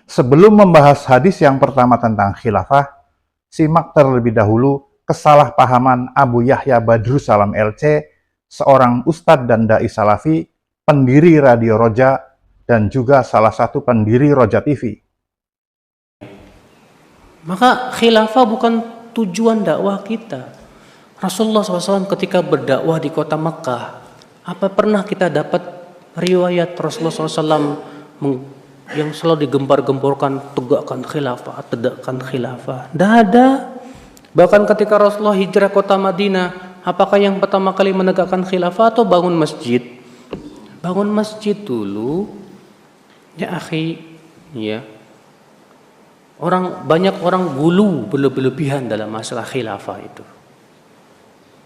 Sebelum membahas hadis yang pertama tentang khilafah, simak terlebih dahulu kesalahpahaman Abu Yahya Badrussalam LC, seorang ustadz dan dai salafi, pendiri Radio Roja, dan juga salah satu pendiri Roja TV. Maka khilafah bukan tujuan dakwah kita. Rasulullah SAW ketika berdakwah di kota Makkah, apa pernah kita dapat riwayat Rasulullah SAW yang selalu digembar-gemborkan tegakkan khilafah? Tidak ada. Bahkan ketika Rasulullah hijrah kota Madinah, apakah yang pertama kali menegakkan khilafah atau bangun masjid? Bangun masjid dulu. Ya akhi, ya. Banyak orang gulu berlebihan dalam masalah khilafah itu.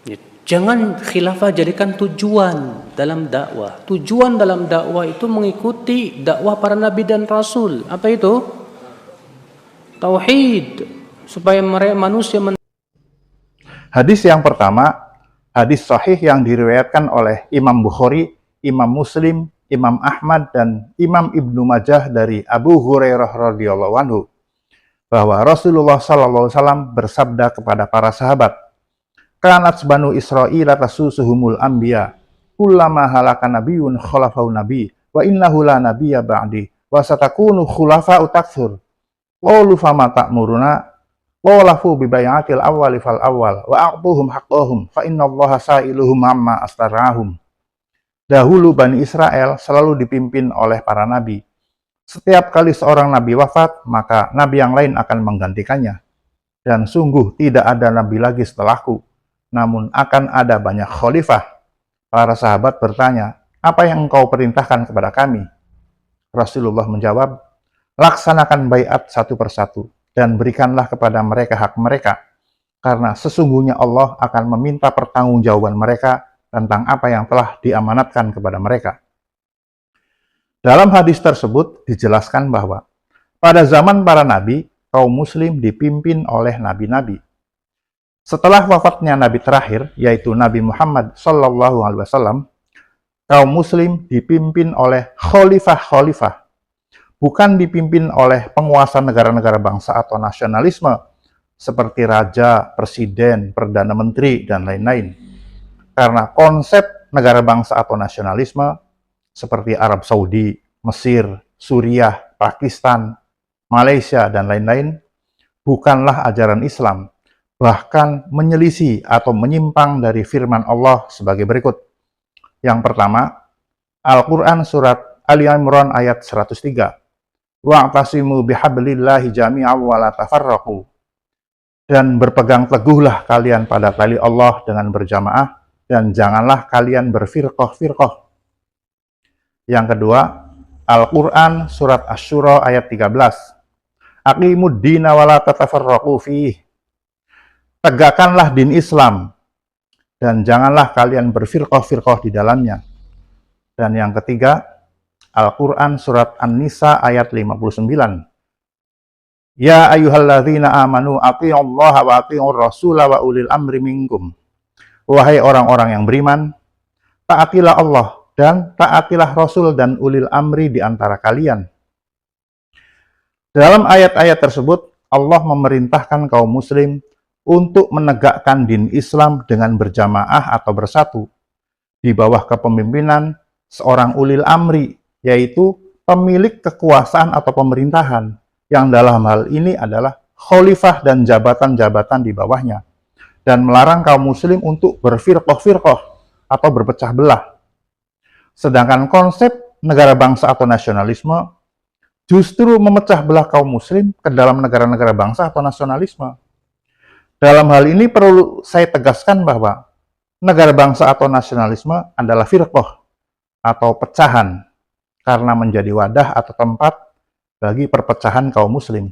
Ya, jangan khilafah jadikan tujuan dalam dakwah. Tujuan dalam dakwah itu mengikuti dakwah para nabi dan rasul. Apa itu? Tauhid, supaya mereka manusia Hadis yang pertama, hadis sahih yang diriwayatkan oleh Imam Bukhari, Imam Muslim, Imam Ahmad, dan Imam Ibnu Majah dari Abu Hurairah radhiyallahu anhu, bahwa Rasulullah SAW bersabda kepada para sahabat, "Kanat banu Israil tasusuhumul anbiya, kullama halaka nabiyyun khalafau nabi, wa innahu la nabiyya ba'di, wa satakunu khulafa'u takthur. Qalu fama ta'muruna?" Walafu bibayatil awwali fal awwal wa a'tuhum haqqahum fa innallaha sa'iluhum amma astarahum. Dahulu Bani Israel selalu dipimpin oleh para nabi. Setiap kali seorang nabi wafat, maka nabi yang lain akan menggantikannya. Dan sungguh tidak ada nabi lagi setelahku, namun akan ada banyak khalifah. Para sahabat bertanya, "Apa yang engkau perintahkan kepada kami?" Rasulullah menjawab, "Laksanakan baiat satu persatu, dan berikanlah kepada mereka hak mereka, karena sesungguhnya Allah akan meminta pertanggungjawaban mereka tentang apa yang telah diamanatkan kepada mereka." Dalam hadis tersebut dijelaskan bahwa pada zaman para nabi, kaum muslim dipimpin oleh nabi-nabi. Setelah wafatnya nabi terakhir, yaitu Nabi Muhammad SAW, kaum muslim dipimpin oleh khalifah-khalifah, bukan dipimpin oleh penguasa negara-negara bangsa atau nasionalisme seperti raja, presiden, perdana menteri, dan lain-lain. Karena konsep negara bangsa atau nasionalisme seperti Arab Saudi, Mesir, Suriah, Pakistan, Malaysia, dan lain-lain bukanlah ajaran Islam, bahkan menyelisih atau menyimpang dari firman Allah sebagai berikut. Yang pertama, Al-Quran Surat Ali Imran ayat 103. Wa'tasimu bihablillahi jami'an wa la tafarraqu. Dan berpegang teguhlah kalian pada tali Allah dengan berjamaah, dan janganlah kalian berfirqah-firqah. Yang kedua, Al-Quran Surat Asy-Syura ayat 13. Aqimud dina wa la tatafarraqu fih. Tegakkanlah din Islam, dan janganlah kalian berfirqah-firqah di dalamnya. Dan yang ketiga, Al-Quran Surat An-Nisa ayat 59. Ya ayyuhalladzina amanu ati'ullaha wa ati'ur rasula wa ulil amri minkum. Wahai orang-orang yang beriman, taatilah Allah dan taatilah Rasul dan ulil amri di antara kalian. Dalam ayat-ayat tersebut, Allah memerintahkan kaum muslim untuk menegakkan din Islam dengan berjamaah atau bersatu di bawah kepemimpinan seorang ulil amri, yaitu pemilik kekuasaan atau pemerintahan, yang dalam hal ini adalah khalifah dan jabatan-jabatan di bawahnya, dan melarang kaum muslim untuk berfirqah-firqah atau berpecah belah. Sedangkan konsep negara bangsa atau nasionalisme justru memecah belah kaum muslim ke dalam negara-negara bangsa atau nasionalisme. Dalam hal ini perlu saya tegaskan bahwa negara bangsa atau nasionalisme adalah firqah atau pecahan, karena menjadi wadah atau tempat bagi perpecahan kaum muslim.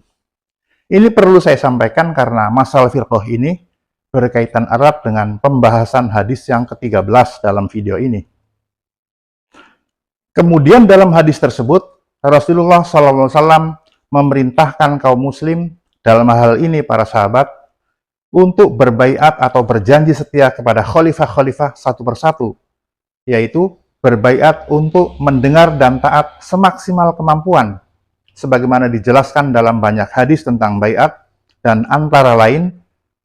Ini perlu saya sampaikan karena masalah firqah ini berkaitan erat dengan pembahasan hadis yang ke-13 dalam video ini. Kemudian dalam hadis tersebut, Rasulullah SAW memerintahkan kaum muslim, dalam hal ini para sahabat, untuk berbaiat atau berjanji setia kepada khalifah-khalifah satu persatu, yaitu berbaiat untuk mendengar dan taat semaksimal kemampuan sebagaimana dijelaskan dalam banyak hadis tentang baiat, dan antara lain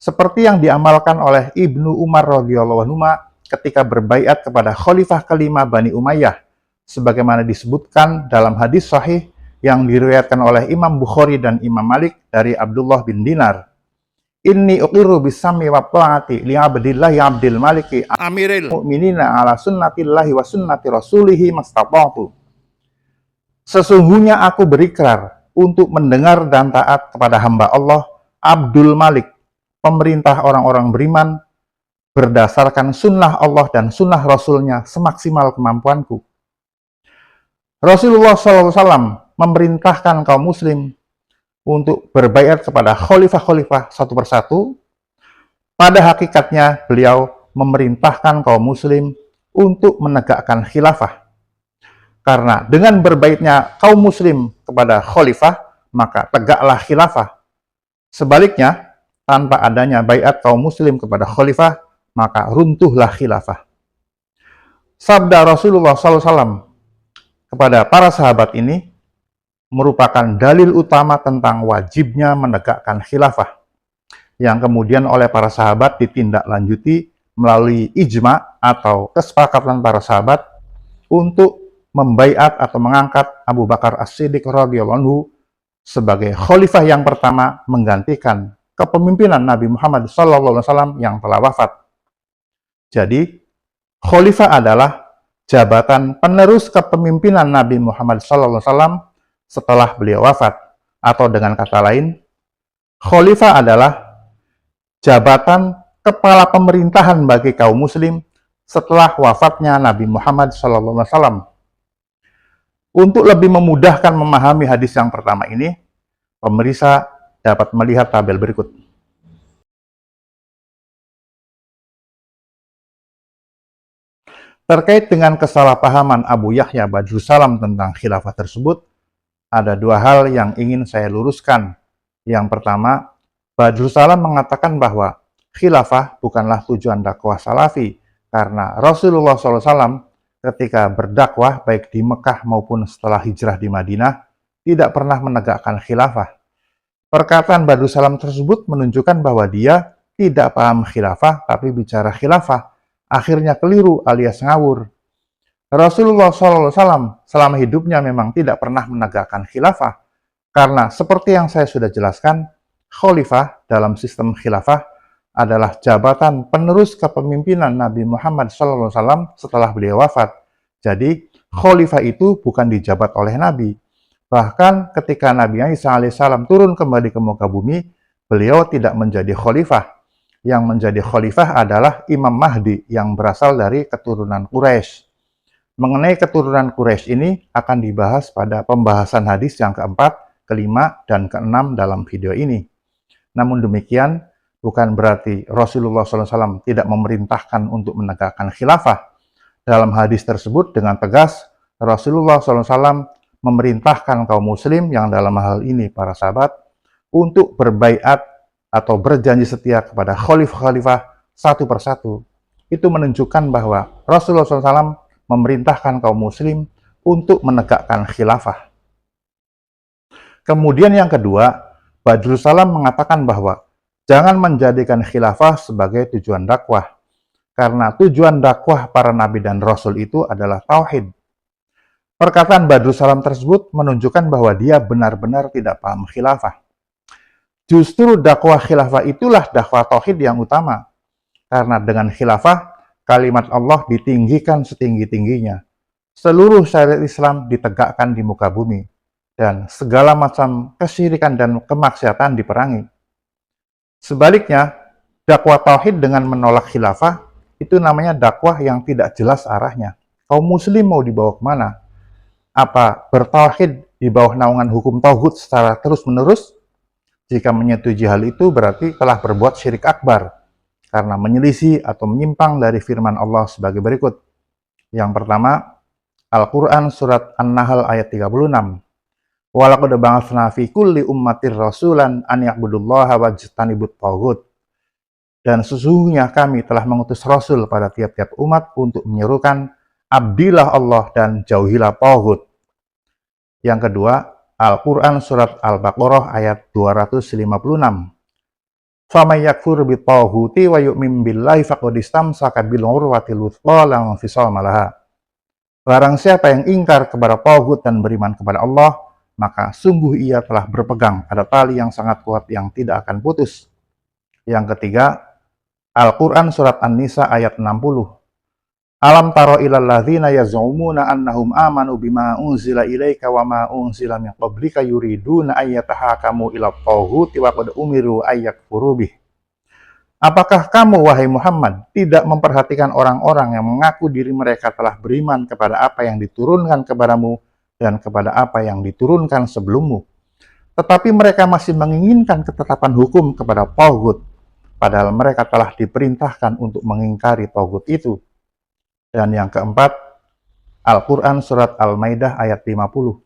seperti yang diamalkan oleh Ibnu Umar radhiyallahu anhu ketika berbaiat kepada Khalifah kelima Bani Umayyah, sebagaimana disebutkan dalam hadis sahih yang diriwayatkan oleh Imam Bukhari dan Imam Malik dari Abdullah bin Dinar. Inni uqiru bisami wa ta'ati li abdillahi abdil maliki amiril mu'minina ala sunnatillahi wa sunnati rasulihi mastata'tu. Sesungguhnya aku berikrar untuk mendengar dan taat kepada hamba Allah, Abdul Malik, pemerintah orang-orang beriman, berdasarkan sunnah Allah dan sunnah Rasulnya semaksimal kemampuanku. Rasulullah SAW memerintahkan kaum muslim untuk berbaiat kepada khalifah-khalifah satu persatu. Pada hakikatnya, beliau memerintahkan kaum muslim untuk menegakkan khilafah. Karena dengan berbaitnya kaum muslim kepada khalifah, maka tegaklah khilafah. Sebaliknya, tanpa adanya baiat kaum muslim kepada khalifah, maka runtuhlah khilafah. Sabda Rasulullah SAW kepada para sahabat ini merupakan dalil utama tentang wajibnya menegakkan khilafah, yang kemudian oleh para sahabat ditindaklanjuti melalui ijma atau kesepakatan para sahabat untuk membaiat atau mengangkat Abu Bakar As-Siddiq radhiyallahu anhu sebagai khalifah yang pertama menggantikan kepemimpinan Nabi Muhammad SAW yang telah wafat. Jadi, khalifah adalah jabatan penerus kepemimpinan Nabi Muhammad SAW setelah beliau wafat, atau dengan kata lain, khalifah adalah jabatan kepala pemerintahan bagi kaum muslim setelah wafatnya Nabi Muhammad SAW. Untuk lebih memudahkan memahami hadis yang pertama ini, pemirsa dapat melihat tabel berikut. Terkait dengan kesalahpahaman Abu Yahya Badrussalam tentang khilafah tersebut, ada dua hal yang ingin saya luruskan. Yang pertama, Badrussalam mengatakan bahwa khilafah bukanlah tujuan dakwah salafi, karena Rasulullah SAW ketika berdakwah baik di Mekah maupun setelah hijrah di Madinah tidak pernah menegakkan khilafah. Perkataan Badrussalam tersebut menunjukkan bahwa dia tidak paham khilafah tapi bicara khilafah, akhirnya keliru alias ngawur. Rasulullah SAW selama hidupnya memang tidak pernah menegakkan khilafah, karena seperti yang saya sudah jelaskan, khalifah dalam sistem khilafah adalah jabatan penerus kepemimpinan Nabi Muhammad SAW setelah beliau wafat. Jadi, khalifah itu bukan dijabat oleh Nabi. Bahkan ketika Nabi Isa alaihissalam turun kembali ke muka bumi, beliau tidak menjadi khalifah. Yang menjadi khalifah adalah Imam Mahdi yang berasal dari keturunan Quraisy. Mengenai keturunan Quraisy ini akan dibahas pada pembahasan hadis yang keempat, kelima, dan keenam dalam video ini. Namun demikian, bukan berarti Rasulullah SAW tidak memerintahkan untuk menegakkan khilafah. Dalam hadis tersebut dengan tegas, Rasulullah SAW memerintahkan kaum muslim yang dalam hal ini para sahabat untuk berbaiat atau berjanji setia kepada khalifah-khalifah satu persatu. Itu menunjukkan bahwa Rasulullah SAW memerintahkan kaum muslim untuk menegakkan khilafah. Kemudian yang kedua, Badrussalam mengatakan bahwa jangan menjadikan khilafah sebagai tujuan dakwah, karena tujuan dakwah para nabi dan rasul itu adalah tauhid. Perkataan Badrussalam tersebut menunjukkan bahwa dia benar-benar tidak paham khilafah. Justru dakwah khilafah itulah dakwah tauhid yang utama, karena dengan khilafah kalimat Allah ditinggikan setinggi-tingginya. Seluruh syariat Islam ditegakkan di muka bumi, dan segala macam kesyirikan dan kemaksiatan diperangi. Sebaliknya, dakwah tauhid dengan menolak khilafah itu namanya dakwah yang tidak jelas arahnya. Kaum muslim mau dibawa kemana? Apa bertauhid di bawah naungan hukum tauhid secara terus-menerus? Jika menyetujui hal itu berarti telah berbuat syirik akbar, karena menyelisih atau menyimpang dari firman Allah sebagai berikut. Yang pertama, Al-Quran Surat An-Nahl ayat 36. Walaqad ba'atsna fi kulli ummatir rasulan an ya'budullaha wajtanibut taghut. Dan sesungguhnya kami telah mengutus Rasul pada tiap-tiap umat untuk menyerukan abdilah Allah dan jauhilah taghut. Yang kedua, Al-Quran Surat Al-Baqarah ayat 256. Faman yakfur bitaghuti wa yu'min billahi faqad istamsaka bil urwatil wuthqa la infisama laha. Barang siapa yang ingkar kepada taghut dan beriman kepada Allah, maka sungguh ia telah berpegang pada tali yang sangat kuat yang tidak akan putus. Yang ketiga, Al-Quran Surat An-Nisa ayat 60. Alam taro ilal ladzina yaz'umuna annahum amanu bima unzila ilaika wa ma unzila min qablika yuriduna ayyatahakamu ila taghuti wa qad umiru ayyakfuru bih. Apakah kamu, wahai Muhammad, tidak memperhatikan orang-orang yang mengaku diri mereka telah beriman kepada apa yang diturunkan kepadamu dan kepada apa yang diturunkan sebelummu, tetapi mereka masih menginginkan ketetapan hukum kepada taghut, padahal mereka telah diperintahkan untuk mengingkari taghut itu. Dan yang keempat, Al-Quran Surat Al-Maidah ayat 50.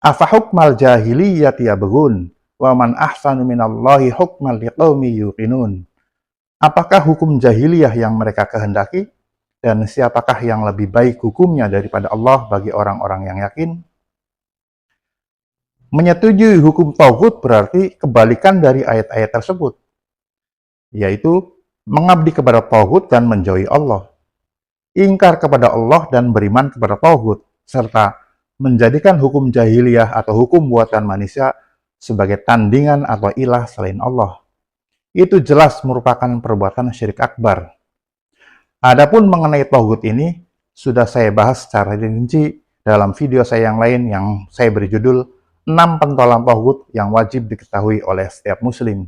Afa hukmal jahiliyyati yabghun wa man ahsanu minallahi hukman liqaumi yuqinun. Apakah hukum jahiliyah yang mereka kehendaki? Dan siapakah yang lebih baik hukumnya daripada Allah bagi orang-orang yang yakin? Menyetujui hukum taghut berarti kebalikan dari ayat-ayat tersebut, yaitu mengabdi kepada taghut dan menjauhi Allah, ingkar kepada Allah dan beriman kepada taghut, serta menjadikan hukum jahiliyah atau hukum buatan manusia sebagai tandingan atau ilah selain Allah. Itu jelas merupakan perbuatan syirik akbar. Adapun mengenai taghut ini, sudah saya bahas secara rinci dalam video saya yang lain yang saya beri judul 6 pentolan taghut yang wajib diketahui oleh setiap muslim.